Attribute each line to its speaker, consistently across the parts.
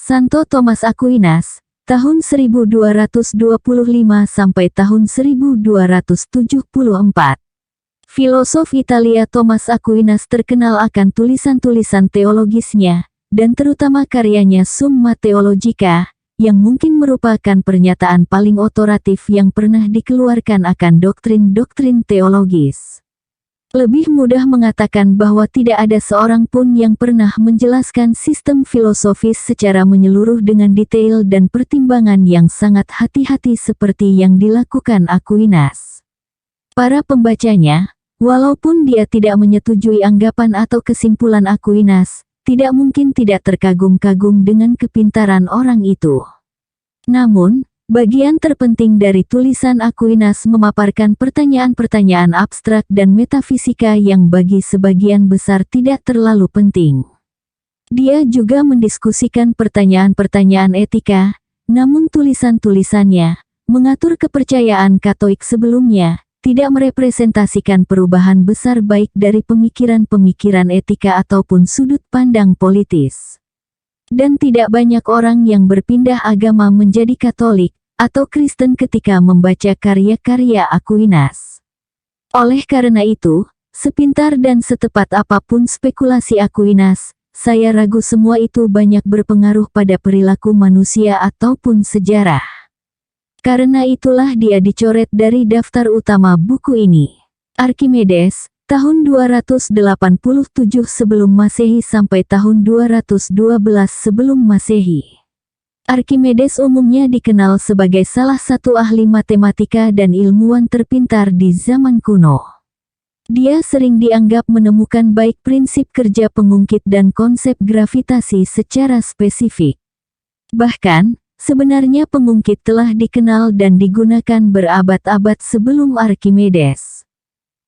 Speaker 1: Santo Thomas Aquinas, tahun 1225 sampai tahun 1274. Filosof Italia Thomas Aquinas terkenal akan tulisan-tulisan teologisnya, dan terutama karyanya Summa Theologica, yang mungkin merupakan pernyataan paling otoratif yang pernah dikeluarkan akan doktrin-doktrin teologis. Lebih mudah mengatakan bahwa tidak ada seorang pun yang pernah menjelaskan sistem filosofis secara menyeluruh dengan detail dan pertimbangan yang sangat hati-hati seperti yang dilakukan Aquinas. Para pembacanya, walaupun dia tidak menyetujui anggapan atau kesimpulan Aquinas, tidak mungkin tidak terkagum-kagum dengan kepintaran orang itu. Namun, bagian terpenting dari tulisan Aquinas memaparkan pertanyaan-pertanyaan abstrak dan metafisika yang bagi sebagian besar tidak terlalu penting. Dia juga mendiskusikan pertanyaan-pertanyaan etika, namun tulisan-tulisannya, mengatur kepercayaan Katolik sebelumnya, tidak merepresentasikan perubahan besar baik dari pemikiran-pemikiran etika ataupun sudut pandang politis. Dan tidak banyak orang yang berpindah agama menjadi Katolik atau Kristen ketika membaca karya-karya Aquinas. Oleh karena itu, sepintar dan setepat apapun spekulasi Aquinas, saya ragu semua itu banyak berpengaruh pada perilaku manusia ataupun sejarah. Karena itulah dia dicoret dari daftar utama buku ini. Archimedes, tahun 287 sebelum Masehi sampai tahun 212 sebelum Masehi. Archimedes umumnya dikenal sebagai salah satu ahli matematika dan ilmuwan terpintar di zaman kuno. Dia sering dianggap menemukan baik prinsip kerja pengungkit dan konsep gravitasi secara spesifik. Bahkan, sebenarnya pengungkit telah dikenal dan digunakan berabad-abad sebelum Archimedes.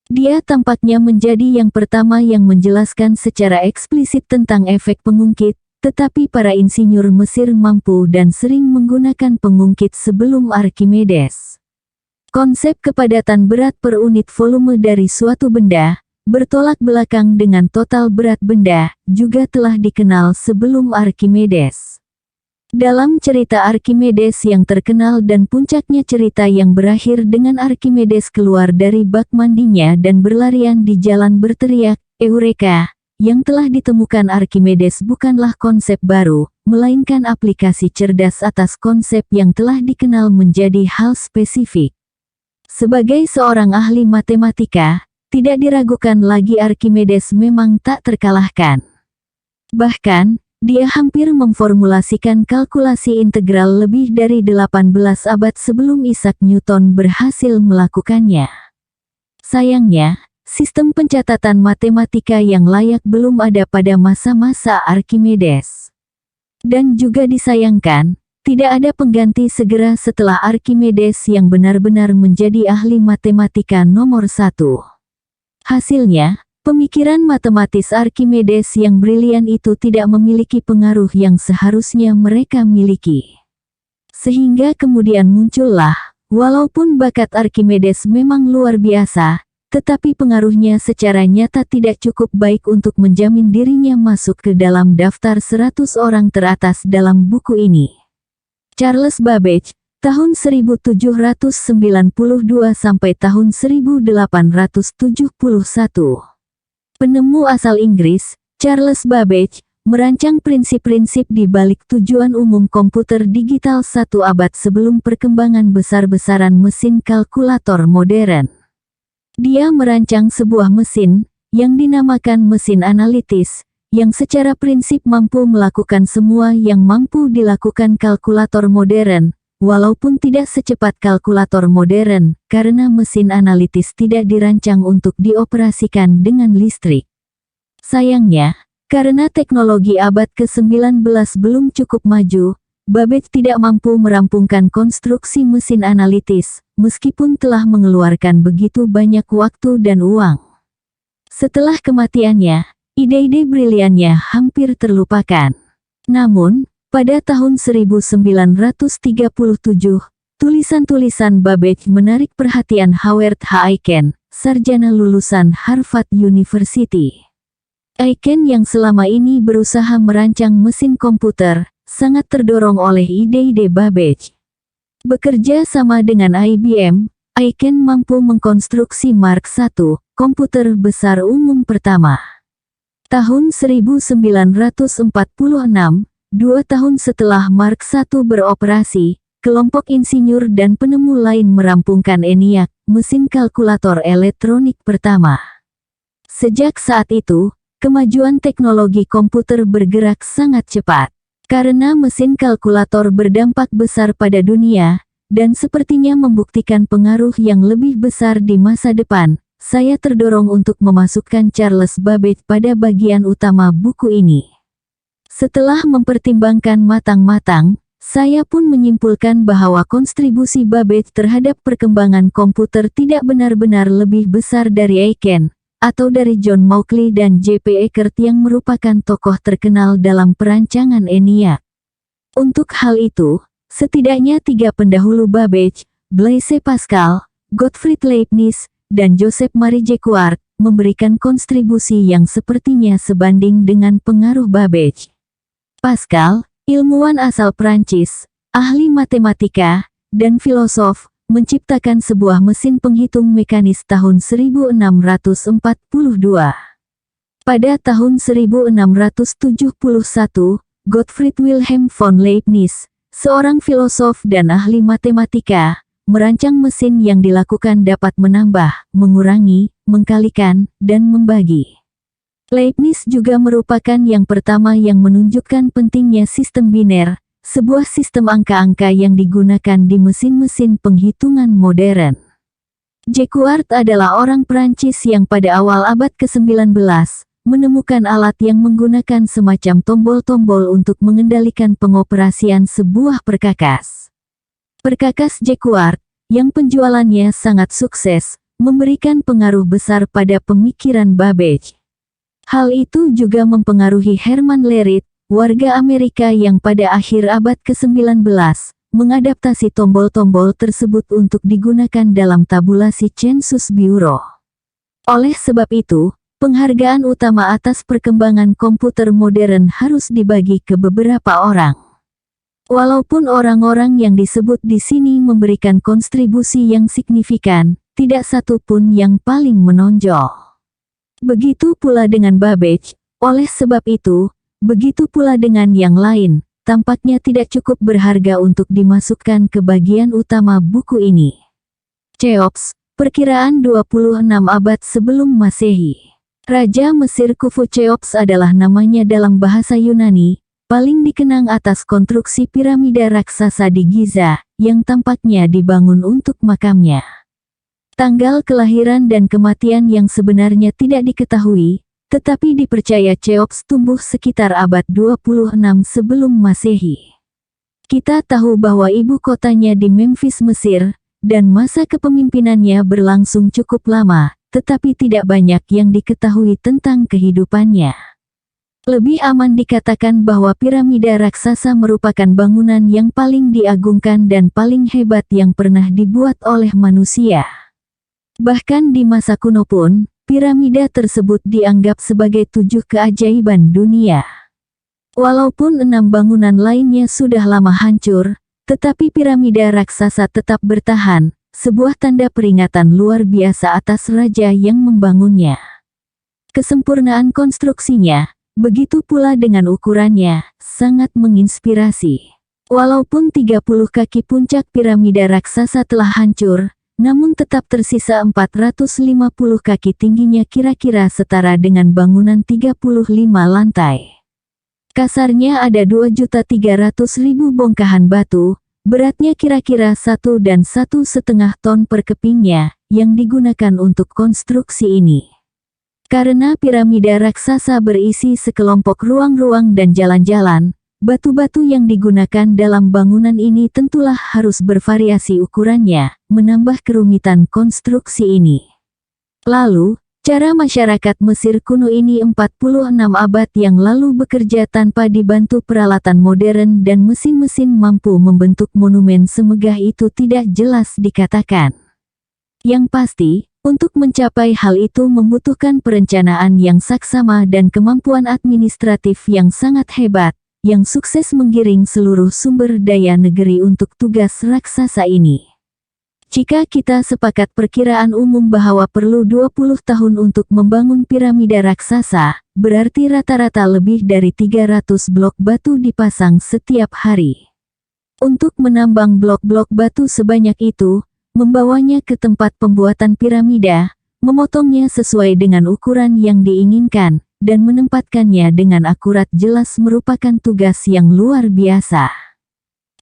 Speaker 1: Dia tampaknya menjadi yang pertama yang menjelaskan secara eksplisit tentang efek pengungkit, tetapi para insinyur Mesir mampu dan sering menggunakan pengungkit sebelum Archimedes. Konsep kepadatan berat per unit volume dari suatu benda, bertolak belakang dengan total berat benda, juga telah dikenal sebelum Archimedes. Dalam cerita Archimedes yang terkenal dan puncaknya cerita yang berakhir dengan Archimedes keluar dari bak mandinya dan berlarian di jalan berteriak, "Eureka!" Yang telah ditemukan Archimedes bukanlah konsep baru, melainkan aplikasi cerdas atas konsep yang telah dikenal menjadi hal spesifik. Sebagai seorang ahli matematika, tidak diragukan lagi Archimedes memang tak terkalahkan. Bahkan, dia hampir memformulasikan kalkulasi integral lebih dari 18 abad sebelum Isaac Newton berhasil melakukannya. Sayangnya, sistem pencatatan matematika yang layak belum ada pada masa-masa Archimedes. Dan juga disayangkan, tidak ada pengganti segera setelah Archimedes yang benar-benar menjadi ahli matematika nomor 1. Hasilnya, pemikiran matematis Archimedes yang brilian itu tidak memiliki pengaruh yang seharusnya mereka miliki. Sehingga kemudian muncullah, walaupun bakat Archimedes memang luar biasa, tetapi pengaruhnya secara nyata tidak cukup baik untuk menjamin dirinya masuk ke dalam daftar 100 orang teratas dalam buku ini. Charles Babbage, tahun 1792 sampai tahun 1871. Penemu asal Inggris, Charles Babbage, merancang prinsip-prinsip di balik tujuan umum komputer digital 1 abad sebelum perkembangan besar-besaran mesin kalkulator modern. Dia merancang sebuah mesin, yang dinamakan mesin analitis, yang secara prinsip mampu melakukan semua yang mampu dilakukan kalkulator modern, walaupun tidak secepat kalkulator modern, karena mesin analitis tidak dirancang untuk dioperasikan dengan listrik. Sayangnya, karena teknologi abad ke-19 belum cukup maju, Babbage tidak mampu merampungkan konstruksi mesin analitis, meskipun telah mengeluarkan begitu banyak waktu dan uang. Setelah kematiannya, ide-ide briliannya hampir terlupakan. Namun, pada tahun 1937, tulisan-tulisan Babbage menarik perhatian Howard H. Aiken, sarjana lulusan Harvard University. Aiken yang selama ini berusaha merancang mesin komputer, sangat terdorong oleh ide-ide Babbage. Bekerja sama dengan IBM, Aiken mampu mengkonstruksi Mark I, komputer besar umum pertama. Tahun 1946, 2 tahun setelah Mark I beroperasi, kelompok insinyur dan penemu lain merampungkan ENIAC, mesin kalkulator elektronik pertama. Sejak saat itu, kemajuan teknologi komputer bergerak sangat cepat. Karena mesin kalkulator berdampak besar pada dunia, dan sepertinya membuktikan pengaruh yang lebih besar di masa depan, saya terdorong untuk memasukkan Charles Babbage pada bagian utama buku ini. Setelah mempertimbangkan matang-matang, saya pun menyimpulkan bahwa kontribusi Babbage terhadap perkembangan komputer tidak benar-benar lebih besar dari Aiken, atau dari John Mauchly dan J.P. Eckert yang merupakan tokoh terkenal dalam perancangan ENIAC. Untuk hal itu, setidaknya 3 pendahulu Babbage, Blaise Pascal, Gottfried Leibniz, dan Joseph Marie Jacquard, memberikan kontribusi yang sepertinya sebanding dengan pengaruh Babbage. Pascal, ilmuwan asal Prancis, ahli matematika, dan filosof, menciptakan sebuah mesin penghitung mekanis tahun 1642. Pada tahun 1671, Gottfried Wilhelm von Leibniz, seorang filosof dan ahli matematika, merancang mesin yang dilakukan dapat menambah, mengurangi, mengkalikan, dan membagi. Leibniz juga merupakan yang pertama yang menunjukkan pentingnya sistem biner, sebuah sistem angka-angka yang digunakan di mesin-mesin penghitungan modern. Jacquard adalah orang Prancis yang pada awal abad ke-19, menemukan alat yang menggunakan semacam tombol-tombol untuk mengendalikan pengoperasian sebuah perkakas. Perkakas Jacquard, yang penjualannya sangat sukses, memberikan pengaruh besar pada pemikiran Babbage. Hal itu juga mempengaruhi Hermann Lerit, warga Amerika yang pada akhir abad ke-19, mengadaptasi tombol-tombol tersebut untuk digunakan dalam tabulasi Census Bureau. Oleh sebab itu, penghargaan utama atas perkembangan komputer modern harus dibagi ke beberapa orang. Walaupun orang-orang yang disebut di sini memberikan kontribusi yang signifikan, tidak satu pun yang paling menonjol. Begitu pula dengan Babbage, oleh sebab itu, begitu pula dengan yang lain, tampaknya tidak cukup berharga untuk dimasukkan ke bagian utama buku ini. Cheops, perkiraan 26 abad sebelum Masehi. Raja Mesir Khufu Cheops adalah namanya dalam bahasa Yunani, paling dikenang atas konstruksi piramida raksasa di Giza, yang tampaknya dibangun untuk makamnya. Tanggal kelahiran dan kematian yang sebenarnya tidak diketahui, tetapi dipercaya Cheops tumbuh sekitar abad 26 sebelum Masehi. Kita tahu bahwa ibu kotanya di Memphis, Mesir, dan masa kepemimpinannya berlangsung cukup lama, tetapi tidak banyak yang diketahui tentang kehidupannya. Lebih aman dikatakan bahwa piramida raksasa merupakan bangunan yang paling diagungkan dan paling hebat yang pernah dibuat oleh manusia. Bahkan di masa kuno pun, piramida tersebut dianggap sebagai 7 keajaiban dunia. Walaupun 6 bangunan lainnya sudah lama hancur, tetapi piramida raksasa tetap bertahan, sebuah tanda peringatan luar biasa atas raja yang membangunnya. Kesempurnaan konstruksinya, begitu pula dengan ukurannya, sangat menginspirasi. Walaupun 30 kaki puncak piramida raksasa telah hancur, namun tetap tersisa 450 kaki tingginya kira-kira setara dengan bangunan 35 lantai. Kasarnya ada 2.300.000 bongkahan batu, beratnya kira-kira 1 dan 1,5 ton per kepingnya, yang digunakan untuk konstruksi ini. Karena piramida raksasa berisi sekelompok ruang-ruang dan jalan-jalan, batu-batu yang digunakan dalam bangunan ini tentulah harus bervariasi ukurannya, menambah kerumitan konstruksi ini. Lalu, cara masyarakat Mesir kuno ini 46 abad yang lalu bekerja tanpa dibantu peralatan modern dan mesin-mesin mampu membentuk monumen semegah itu tidak jelas dikatakan. Yang pasti, untuk mencapai hal itu membutuhkan perencanaan yang saksama dan kemampuan administratif yang sangat hebat, yang sukses menggiring seluruh sumber daya negeri untuk tugas raksasa ini. Jika kita sepakat perkiraan umum bahwa perlu 20 tahun untuk membangun piramida raksasa, berarti rata-rata lebih dari 300 blok batu dipasang setiap hari. Untuk menambang blok-blok batu sebanyak itu, membawanya ke tempat pembuatan piramida, memotongnya sesuai dengan ukuran yang diinginkan, dan menempatkannya dengan akurat jelas merupakan tugas yang luar biasa.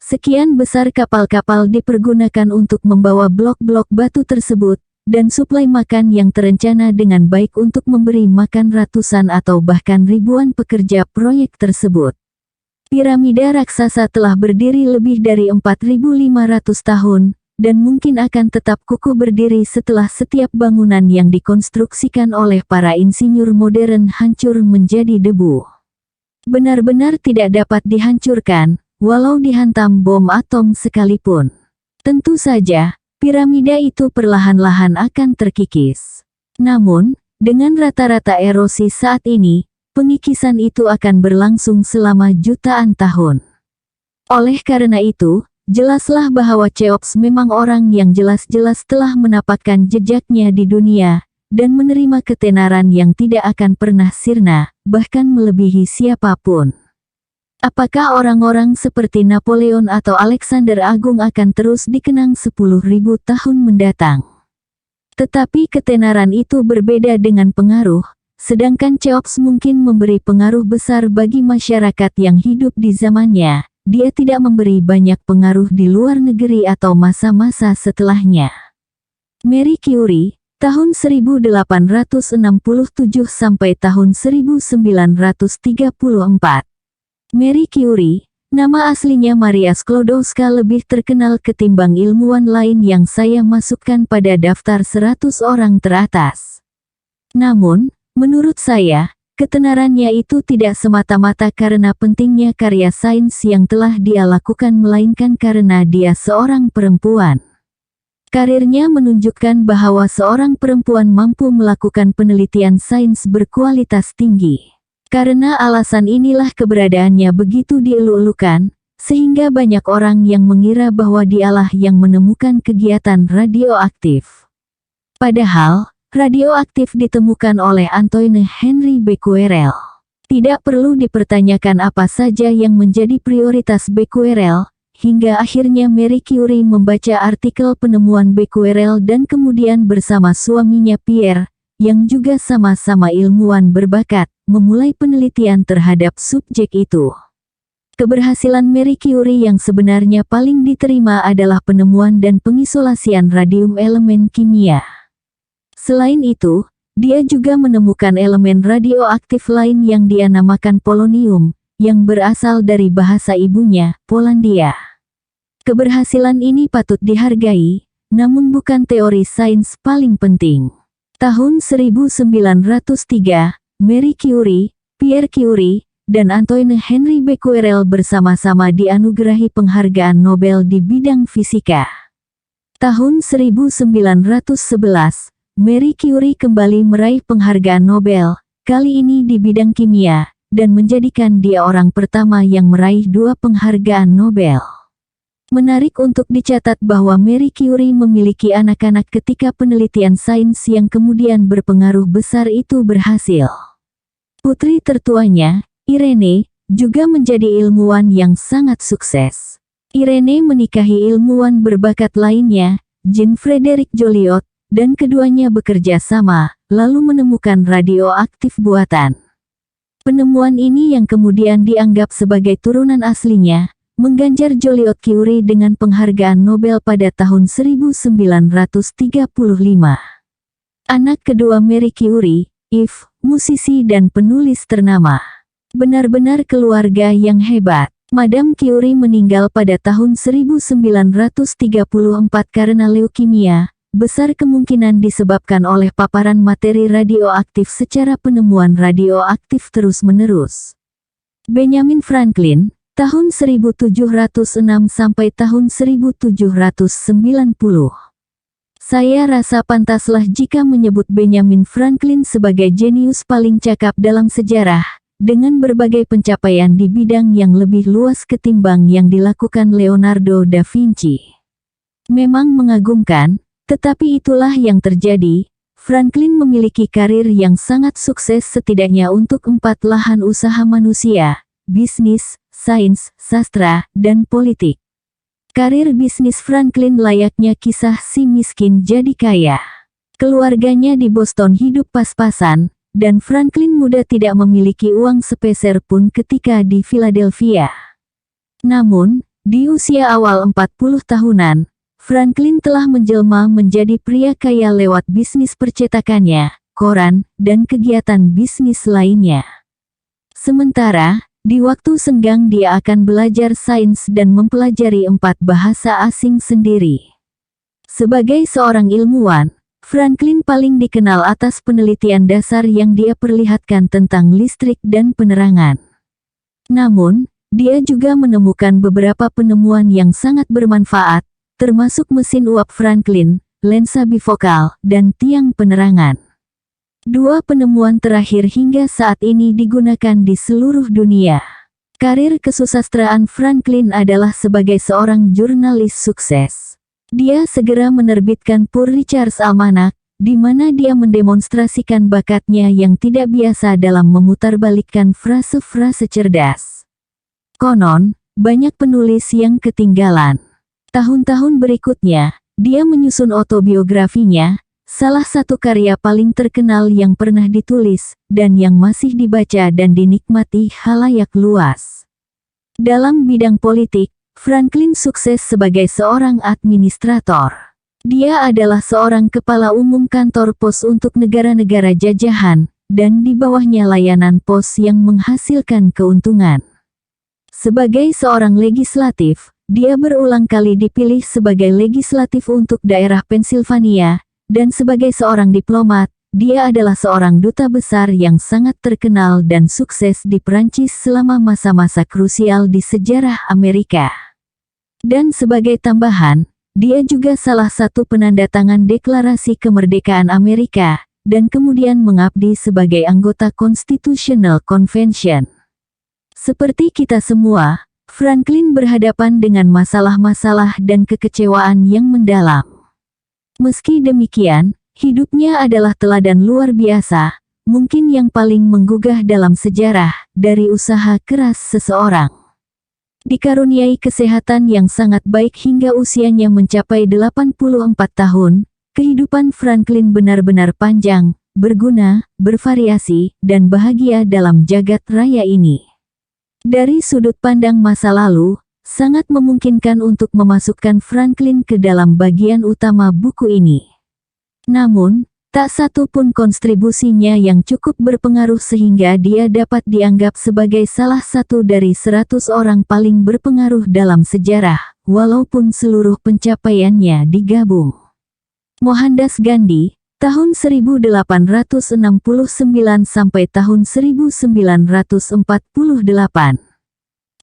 Speaker 1: Sekian besar kapal-kapal dipergunakan untuk membawa blok-blok batu tersebut, dan suplai makan yang terencana dengan baik untuk memberi makan ratusan atau bahkan ribuan pekerja proyek tersebut. Piramida raksasa telah berdiri lebih dari 4.500 tahun, dan mungkin akan tetap kukuh berdiri setelah setiap bangunan yang dikonstruksikan oleh para insinyur modern hancur menjadi debu. Benar-benar tidak dapat dihancurkan, walau dihantam bom atom sekalipun. Tentu saja, piramida itu perlahan-lahan akan terkikis. Namun, dengan rata-rata erosi saat ini, pengikisan itu akan berlangsung selama jutaan tahun. Oleh karena itu, jelaslah bahwa Cheops memang orang yang jelas-jelas telah menapakkan jejaknya di dunia, dan menerima ketenaran yang tidak akan pernah sirna, bahkan melebihi siapapun. Apakah orang-orang seperti Napoleon atau Alexander Agung akan terus dikenang 10.000 tahun mendatang? Tetapi ketenaran itu berbeda dengan pengaruh, sedangkan Cheops mungkin memberi pengaruh besar bagi masyarakat yang hidup di zamannya. Dia tidak memberi banyak pengaruh di luar negeri atau masa-masa setelahnya. Marie Curie, tahun 1867 sampai tahun 1934. Marie Curie, nama aslinya Maria Sklodowska, lebih terkenal ketimbang ilmuwan lain yang saya masukkan pada daftar 100 orang teratas. Namun, menurut saya, ketenarannya itu tidak semata-mata karena pentingnya karya sains yang telah dia lakukan, melainkan karena dia seorang perempuan. Karirnya menunjukkan bahwa seorang perempuan mampu melakukan penelitian sains berkualitas tinggi. Karena alasan inilah keberadaannya begitu dielu-elukan, sehingga banyak orang yang mengira bahwa dialah yang menemukan kegiatan radioaktif. Padahal, radioaktif ditemukan oleh Antoine Henry Becquerel. Tidak perlu dipertanyakan apa saja yang menjadi prioritas Becquerel, hingga akhirnya Marie Curie membaca artikel penemuan Becquerel dan kemudian bersama suaminya Pierre, yang juga sama-sama ilmuwan berbakat, memulai penelitian terhadap subjek itu. Keberhasilan Marie Curie yang sebenarnya paling diterima adalah penemuan dan pengisolasian radium elemen kimia. Selain itu, dia juga menemukan elemen radioaktif lain yang dia namakan polonium, yang berasal dari bahasa ibunya, Polandia. Keberhasilan ini patut dihargai, namun bukan teori sains paling penting. Tahun 1903, Marie Curie, Pierre Curie, dan Antoine Henry Becquerel bersama-sama dianugerahi penghargaan Nobel di bidang fisika. Tahun 1911, Marie Curie kembali meraih penghargaan Nobel, kali ini di bidang kimia, dan menjadikan dia orang pertama yang meraih 2 penghargaan Nobel. Menarik untuk dicatat bahwa Marie Curie memiliki anak-anak ketika penelitian sains yang kemudian berpengaruh besar itu berhasil. Putri tertuanya, Irene, juga menjadi ilmuwan yang sangat sukses. Irene menikahi ilmuwan berbakat lainnya, Jean-Frédéric Joliot, dan keduanya bekerja sama, lalu menemukan radioaktif buatan. Penemuan ini yang kemudian dianggap sebagai turunan aslinya, mengganjar Joliot Curie dengan penghargaan Nobel pada tahun 1935. Anak kedua Marie Curie, Yves, musisi dan penulis ternama. Benar-benar keluarga yang hebat. Madame Curie meninggal pada tahun 1934 karena leukemia. Besar kemungkinan disebabkan oleh paparan materi radioaktif secara penemuan radioaktif terus-menerus. Benjamin Franklin, tahun 1706 sampai tahun 1790. Saya rasa pantaslah jika menyebut Benjamin Franklin sebagai jenius paling cakap dalam sejarah, dengan berbagai pencapaian di bidang yang lebih luas ketimbang yang dilakukan Leonardo da Vinci. Memang mengagumkan, tetapi itulah yang terjadi. Franklin memiliki karir yang sangat sukses setidaknya untuk 4 lahan usaha manusia, bisnis, sains, sastra, dan politik. Karir bisnis Franklin layaknya kisah si miskin jadi kaya. Keluarganya di Boston hidup pas-pasan, dan Franklin muda tidak memiliki uang sepeser pun ketika di Philadelphia. Namun, di usia awal 40 tahunan, Franklin telah menjelma menjadi pria kaya lewat bisnis percetakannya, koran, dan kegiatan bisnis lainnya. Sementara, di waktu senggang dia akan belajar sains dan mempelajari 4 bahasa asing sendiri. Sebagai seorang ilmuwan, Franklin paling dikenal atas penelitian dasar yang dia perlihatkan tentang listrik dan penerangan. Namun, dia juga menemukan beberapa penemuan yang sangat bermanfaat, termasuk mesin uap Franklin, lensa bifokal, dan tiang penerangan. 2 penemuan terakhir hingga saat ini digunakan di seluruh dunia. Karir kesusastraan Franklin adalah sebagai seorang jurnalis sukses. Dia segera menerbitkan Poor Richard's Almanac, di mana dia mendemonstrasikan bakatnya yang tidak biasa dalam memutarbalikkan frase-frase cerdas. Konon, banyak penulis yang ketinggalan. Tahun-tahun berikutnya, dia menyusun autobiografinya, salah satu karya paling terkenal yang pernah ditulis, dan yang masih dibaca dan dinikmati khalayak luas. Dalam bidang politik, Franklin sukses sebagai seorang administrator. Dia adalah seorang kepala umum kantor pos untuk negara-negara jajahan, dan di bawahnya layanan pos yang menghasilkan keuntungan. Sebagai seorang legislatif, dia berulang kali dipilih sebagai legislatif untuk daerah Pennsylvania, dan sebagai seorang diplomat, dia adalah seorang duta besar yang sangat terkenal dan sukses di Prancis selama masa-masa krusial di sejarah Amerika. Dan sebagai tambahan, dia juga salah satu penandatangan Deklarasi Kemerdekaan Amerika, dan kemudian mengabdi sebagai anggota Constitutional Convention. Seperti kita semua, Franklin berhadapan dengan masalah-masalah dan kekecewaan yang mendalam. Meski demikian, hidupnya adalah teladan luar biasa, mungkin yang paling menggugah dalam sejarah, dari usaha keras seseorang. Dikaruniai kesehatan yang sangat baik hingga usianya mencapai 84 tahun, kehidupan Franklin benar-benar panjang, berguna, bervariasi, dan bahagia dalam jagat raya ini. Dari sudut pandang masa lalu, sangat memungkinkan untuk memasukkan Franklin ke dalam bagian utama buku ini. Namun, tak satu pun kontribusinya yang cukup berpengaruh sehingga dia dapat dianggap sebagai salah satu dari 100 orang paling berpengaruh dalam sejarah, walaupun seluruh pencapaiannya digabung. Mohandas Gandhi, tahun 1869 sampai tahun 1948.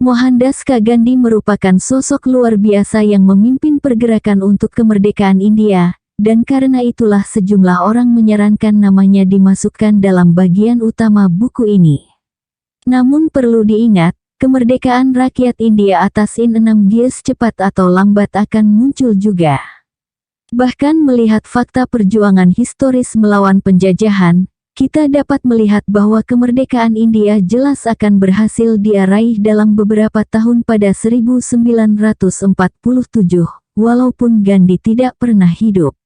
Speaker 1: Mohandas Gandhi merupakan sosok luar biasa yang memimpin pergerakan untuk kemerdekaan India, dan karena itulah sejumlah orang menyarankan namanya dimasukkan dalam bagian utama buku ini. Namun perlu diingat, kemerdekaan rakyat India atas In-6 Gears cepat atau lambat akan muncul juga. Bahkan melihat fakta perjuangan historis melawan penjajahan, kita dapat melihat bahwa kemerdekaan India jelas akan berhasil diraih dalam beberapa tahun pada 1947, walaupun Gandhi tidak pernah hidup.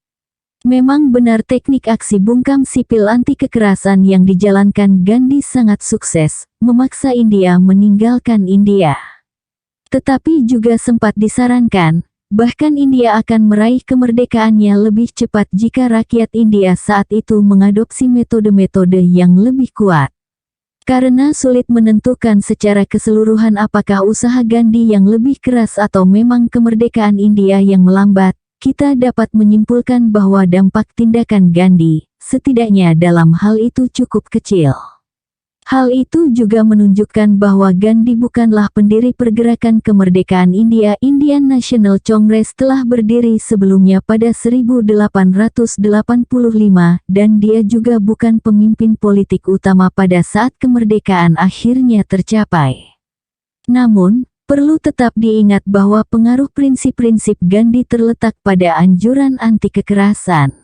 Speaker 1: Memang benar teknik aksi bungkam sipil anti kekerasan yang dijalankan Gandhi sangat sukses, memaksa India meninggalkan India. Tetapi juga sempat disarankan, bahkan India akan meraih kemerdekaannya lebih cepat jika rakyat India saat itu mengadopsi metode-metode yang lebih kuat. Karena sulit menentukan secara keseluruhan apakah usaha Gandhi yang lebih keras atau memang kemerdekaan India yang melambat, kita dapat menyimpulkan bahwa dampak tindakan Gandhi, setidaknya dalam hal itu cukup kecil. Hal itu juga menunjukkan bahwa Gandhi bukanlah pendiri pergerakan kemerdekaan India. Indian National Congress telah berdiri sebelumnya pada 1885 dan dia juga bukan pemimpin politik utama pada saat kemerdekaan akhirnya tercapai. Namun, perlu tetap diingat bahwa pengaruh prinsip-prinsip Gandhi terletak pada anjuran anti kekerasan.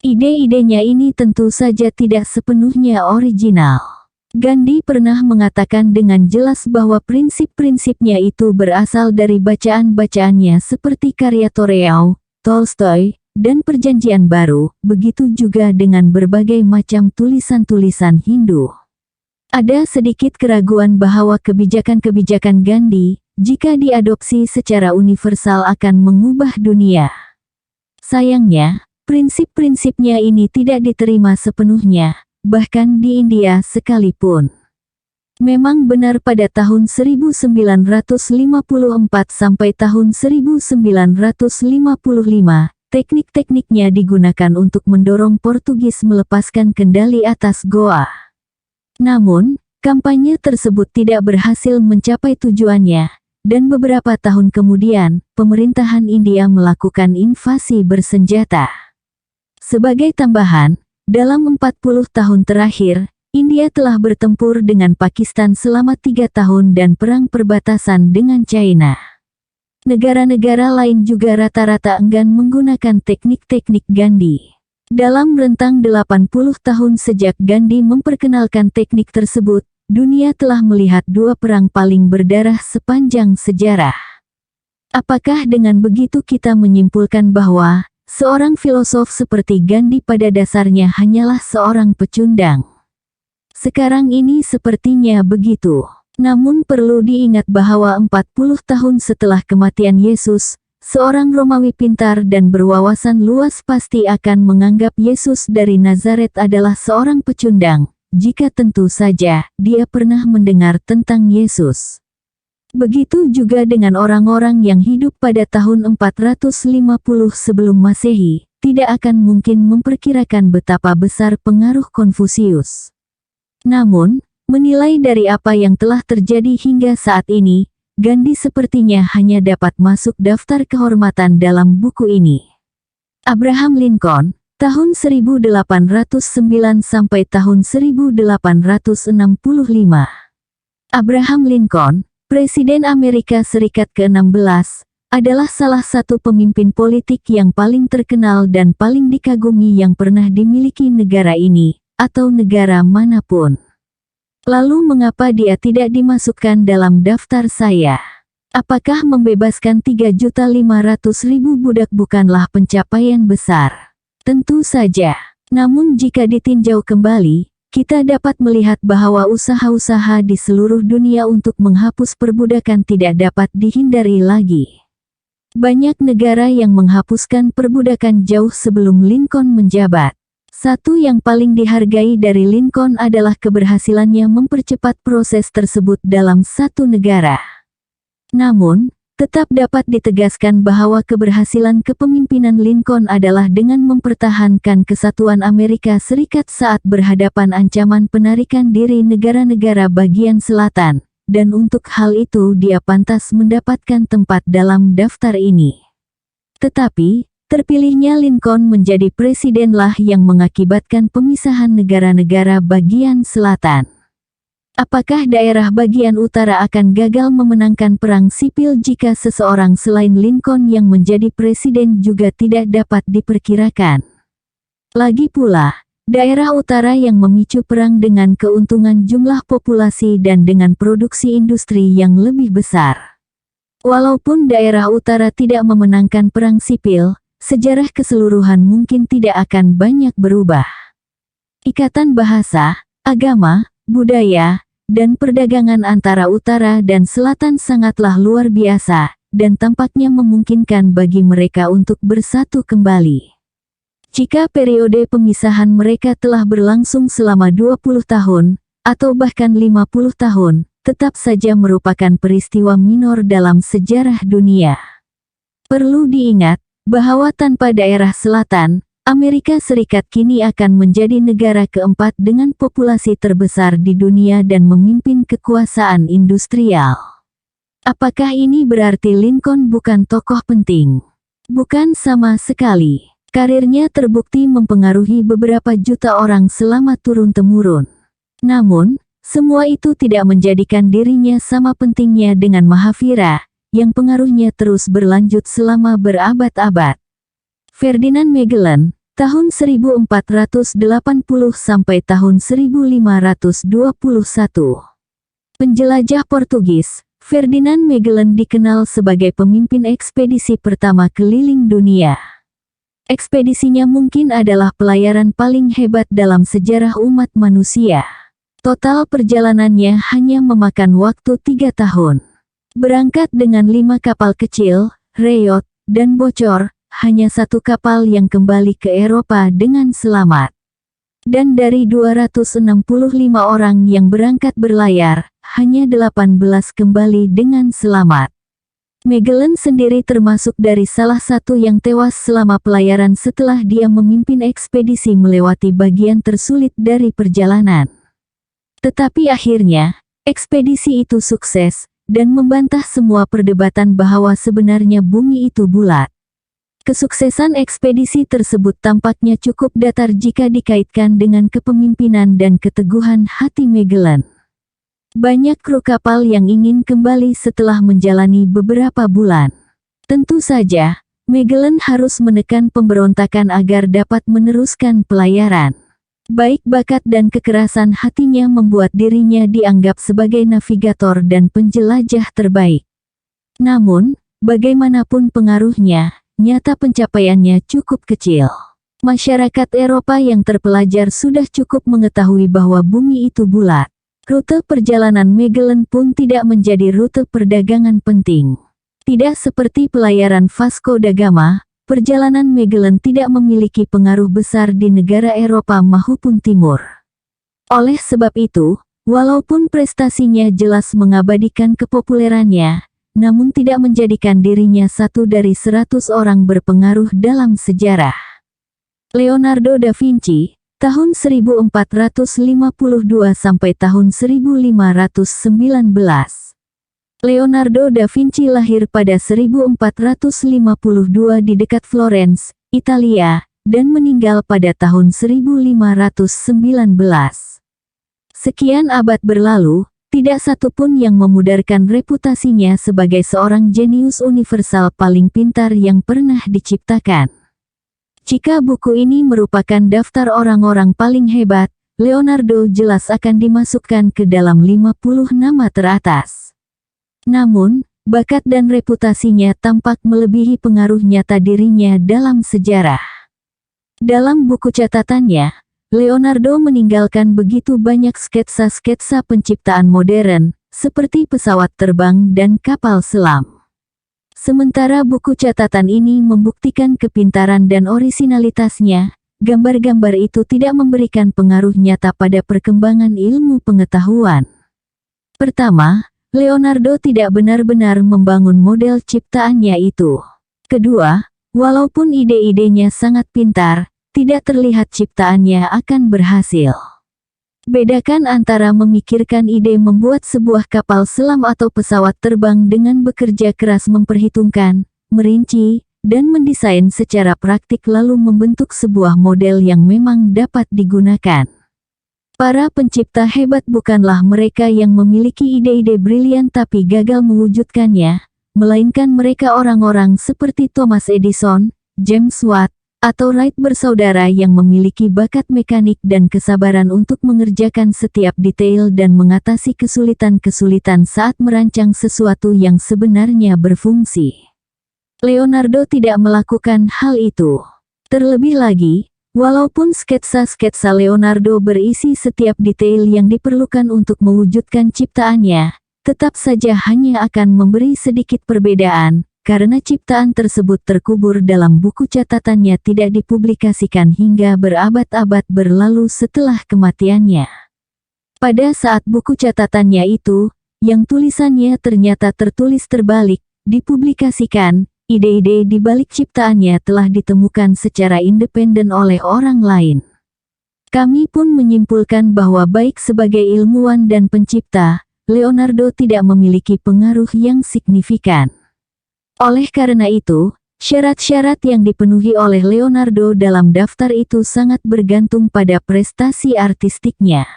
Speaker 1: Ide-idenya ini tentu saja tidak sepenuhnya original. Gandhi pernah mengatakan dengan jelas bahwa prinsip-prinsipnya itu berasal dari bacaan-bacaannya seperti karya Thoreau, Tolstoy, dan Perjanjian Baru, begitu juga dengan berbagai macam tulisan-tulisan Hindu. Ada sedikit keraguan bahwa kebijakan-kebijakan Gandhi, jika diadopsi secara universal akan mengubah dunia. Sayangnya, prinsip-prinsipnya ini tidak diterima sepenuhnya, bahkan di India sekalipun. Memang benar pada tahun 1954 sampai tahun 1955, teknik-tekniknya digunakan untuk mendorong Portugis melepaskan kendali atas Goa. Namun, kampanye tersebut tidak berhasil mencapai tujuannya, dan beberapa tahun kemudian, pemerintahan India melakukan invasi bersenjata. Sebagai tambahan, dalam 40 tahun terakhir, India telah bertempur dengan Pakistan selama 3 tahun dan perang perbatasan dengan China. Negara-negara lain juga rata-rata enggan menggunakan teknik-teknik Gandhi. Dalam rentang 80 tahun sejak Gandhi memperkenalkan teknik tersebut, dunia telah melihat 2 perang paling berdarah sepanjang sejarah. Apakah dengan begitu kita menyimpulkan bahwa seorang filosof seperti Gandhi pada dasarnya hanyalah seorang pecundang? Sekarang ini sepertinya begitu. Namun perlu diingat bahwa 40 tahun setelah kematian Yesus, seorang Romawi pintar dan berwawasan luas pasti akan menganggap Yesus dari Nazaret adalah seorang pecundang, jika tentu saja dia pernah mendengar tentang Yesus. Begitu juga dengan orang-orang yang hidup pada tahun 450 sebelum Masehi, tidak akan mungkin memperkirakan betapa besar pengaruh Konfusius. Namun, menilai dari apa yang telah terjadi hingga saat ini, Gandhi sepertinya hanya dapat masuk daftar kehormatan dalam buku ini. Abraham Lincoln, tahun 1809 sampai tahun 1865. Abraham Lincoln, Presiden Amerika Serikat ke-16, adalah salah satu pemimpin politik yang paling terkenal dan paling dikagumi yang pernah dimiliki negara ini, atau negara manapun. Lalu mengapa dia tidak dimasukkan dalam daftar saya? Apakah membebaskan 3.500.000 budak bukanlah pencapaian besar? Tentu saja. Namun jika ditinjau kembali, kita dapat melihat bahwa usaha-usaha di seluruh dunia untuk menghapus perbudakan tidak dapat dihindari lagi. Banyak negara yang menghapuskan perbudakan jauh sebelum Lincoln menjabat. Satu yang paling dihargai dari Lincoln adalah keberhasilannya mempercepat proses tersebut dalam satu negara. Namun, tetap dapat ditegaskan bahwa keberhasilan kepemimpinan Lincoln adalah dengan mempertahankan kesatuan Amerika Serikat saat berhadapan ancaman penarikan diri negara-negara bagian selatan, dan untuk hal itu dia pantas mendapatkan tempat dalam daftar ini. Tetapi, terpilihnya Lincoln menjadi presidenlah yang mengakibatkan pemisahan negara-negara bagian selatan. Apakah daerah bagian utara akan gagal memenangkan perang sipil jika seseorang selain Lincoln yang menjadi presiden juga tidak dapat diperkirakan? Lagi pula, daerah utara yang memicu perang dengan keuntungan jumlah populasi dan dengan produksi industri yang lebih besar. Walaupun daerah utara tidak memenangkan perang sipil, sejarah keseluruhan mungkin tidak akan banyak berubah. Ikatan bahasa, agama, budaya, dan perdagangan antara utara dan selatan sangatlah luar biasa, dan tampaknya memungkinkan bagi mereka untuk bersatu kembali. Jika periode pemisahan mereka telah berlangsung selama 20 tahun, atau bahkan 50 tahun, tetap saja merupakan peristiwa minor dalam sejarah dunia. Perlu diingat, bahwa tanpa daerah selatan, Amerika Serikat kini akan menjadi negara keempat dengan populasi terbesar di dunia dan memimpin kekuasaan industrial. Apakah ini berarti Lincoln bukan tokoh penting? Bukan sama sekali. Karirnya terbukti mempengaruhi beberapa juta orang selama turun-temurun. Namun, semua itu tidak menjadikan dirinya sama pentingnya dengan Mahavira, yang pengaruhnya terus berlanjut selama berabad-abad. Ferdinand Magellan, tahun 1480 sampai tahun 1521. Penjelajah Portugis, Ferdinand Magellan dikenal sebagai pemimpin ekspedisi pertama keliling dunia. Ekspedisinya mungkin adalah pelayaran paling hebat dalam sejarah umat manusia. Total perjalanannya hanya memakan waktu 3 tahun. Berangkat dengan 5 kapal kecil, reyot, dan bocor, hanya 1 kapal yang kembali ke Eropa dengan selamat. Dan dari 265 orang yang berangkat berlayar, hanya 18 kembali dengan selamat. Magellan sendiri termasuk dari salah satu yang tewas selama pelayaran setelah dia memimpin ekspedisi melewati bagian tersulit dari perjalanan. Tetapi akhirnya, ekspedisi itu sukses, dan membantah semua perdebatan bahwa sebenarnya bumi itu bulat. Kesuksesan ekspedisi tersebut tampaknya cukup datar jika dikaitkan dengan kepemimpinan dan keteguhan hati Magellan. Banyak kru kapal yang ingin kembali setelah menjalani beberapa bulan. Tentu saja, Magellan harus menekan pemberontakan agar dapat meneruskan pelayaran. Baik bakat dan kekerasan hatinya membuat dirinya dianggap sebagai navigator dan penjelajah terbaik. Namun, bagaimanapun pengaruhnya, nyata pencapaiannya cukup kecil. Masyarakat Eropa yang terpelajar sudah cukup mengetahui bahwa bumi itu bulat. Rute perjalanan Magellan pun tidak menjadi rute perdagangan penting. Tidak seperti pelayaran Vasco da Gama, perjalanan Magellan tidak memiliki pengaruh besar di negara Eropa maupun Timur. Oleh sebab itu, walaupun prestasinya jelas mengabadikan kepopulerannya, namun tidak menjadikan dirinya satu dari 100 orang berpengaruh dalam sejarah. Leonardo da Vinci, tahun 1452 sampai tahun 1519. Leonardo da Vinci lahir pada 1452 di dekat Florence, Italia, dan meninggal pada tahun 1519. Sekian abad berlalu, tidak satu pun yang memudarkan reputasinya sebagai seorang jenius universal paling pintar yang pernah diciptakan. Jika buku ini merupakan daftar orang-orang paling hebat, Leonardo jelas akan dimasukkan ke dalam 50 nama teratas. Namun, bakat dan reputasinya tampak melebihi pengaruh nyata dirinya dalam sejarah. Dalam buku catatannya, Leonardo meninggalkan begitu banyak sketsa-sketsa penciptaan modern, seperti pesawat terbang dan kapal selam. Sementara buku catatan ini membuktikan kepintaran dan orisinalitasnya, gambar-gambar itu tidak memberikan pengaruh nyata pada perkembangan ilmu pengetahuan. Pertama, Leonardo tidak benar-benar membangun model ciptaannya itu. Kedua, walaupun ide-idenya sangat pintar, tidak terlihat ciptaannya akan berhasil. Bedakan antara memikirkan ide membuat sebuah kapal selam atau pesawat terbang dengan bekerja keras memperhitungkan, merinci, dan mendesain secara praktik lalu membentuk sebuah model yang memang dapat digunakan. Para pencipta hebat bukanlah mereka yang memiliki ide-ide brilian tapi gagal mewujudkannya, melainkan mereka orang-orang seperti Thomas Edison, James Watt, atau Wright bersaudara yang memiliki bakat mekanik dan kesabaran untuk mengerjakan setiap detail dan mengatasi kesulitan-kesulitan saat merancang sesuatu yang sebenarnya berfungsi. Leonardo tidak melakukan hal itu. Terlebih lagi, walaupun sketsa-sketsa Leonardo berisi setiap detail yang diperlukan untuk mewujudkan ciptaannya, tetap saja hanya akan memberi sedikit perbedaan, karena ciptaan tersebut terkubur dalam buku catatannya tidak dipublikasikan hingga berabad-abad berlalu setelah kematiannya. Pada saat buku catatannya itu, yang tulisannya ternyata tertulis terbalik, dipublikasikan, ide-ide di balik ciptaannya telah ditemukan secara independen oleh orang lain. Kami pun menyimpulkan bahwa baik sebagai ilmuwan dan pencipta, Leonardo tidak memiliki pengaruh yang signifikan. Oleh karena itu, syarat-syarat yang dipenuhi oleh Leonardo dalam daftar itu sangat bergantung pada prestasi artistiknya.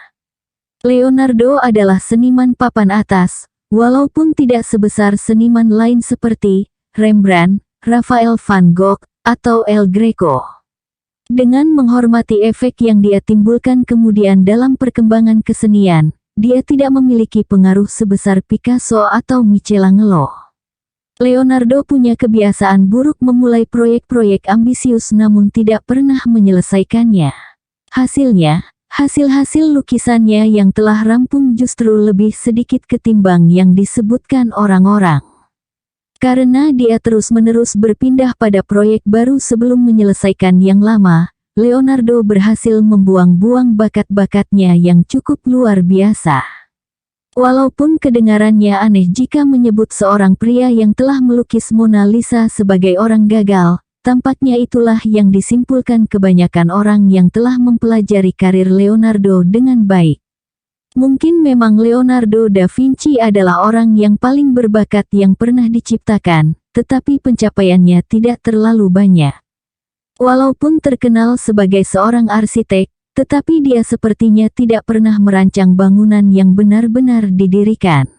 Speaker 1: Leonardo adalah seniman papan atas, walaupun tidak sebesar seniman lain seperti Rembrandt, Raphael van Gogh, atau El Greco. Dengan menghormati efek yang dia timbulkan kemudian dalam perkembangan kesenian, dia tidak memiliki pengaruh sebesar Picasso atau Michelangelo. Leonardo punya kebiasaan buruk memulai proyek-proyek ambisius namun tidak pernah menyelesaikannya. Hasilnya, hasil-hasil lukisannya yang telah rampung justru lebih sedikit ketimbang yang disebutkan orang-orang. Karena dia terus-menerus berpindah pada proyek baru sebelum menyelesaikan yang lama, Leonardo berhasil membuang-buang bakat-bakatnya yang cukup luar biasa. Walaupun kedengarannya aneh jika menyebut seorang pria yang telah melukis Mona Lisa sebagai orang gagal, tampaknya itulah yang disimpulkan kebanyakan orang yang telah mempelajari karir Leonardo dengan baik. Mungkin memang Leonardo da Vinci adalah orang yang paling berbakat yang pernah diciptakan, tetapi pencapaiannya tidak terlalu banyak. Walaupun terkenal sebagai seorang arsitek, tetapi dia sepertinya tidak pernah merancang bangunan yang benar-benar didirikan.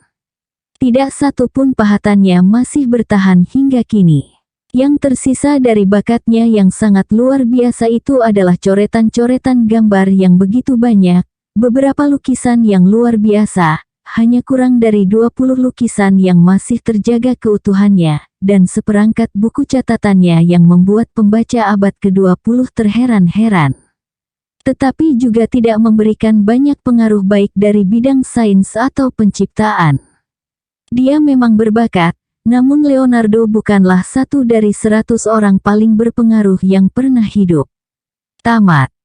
Speaker 1: Tidak satu pun pahatannya masih bertahan hingga kini. Yang tersisa dari bakatnya yang sangat luar biasa itu adalah coretan-coretan gambar yang begitu banyak, beberapa lukisan yang luar biasa, hanya kurang dari 20 lukisan yang masih terjaga keutuhannya, dan seperangkat buku catatannya yang membuat pembaca abad ke-20 terheran-heran. Tetapi juga tidak memberikan banyak pengaruh baik dari bidang sains atau penciptaan. Dia memang berbakat, namun Leonardo bukanlah satu dari 100 orang paling berpengaruh yang pernah hidup. Tamat.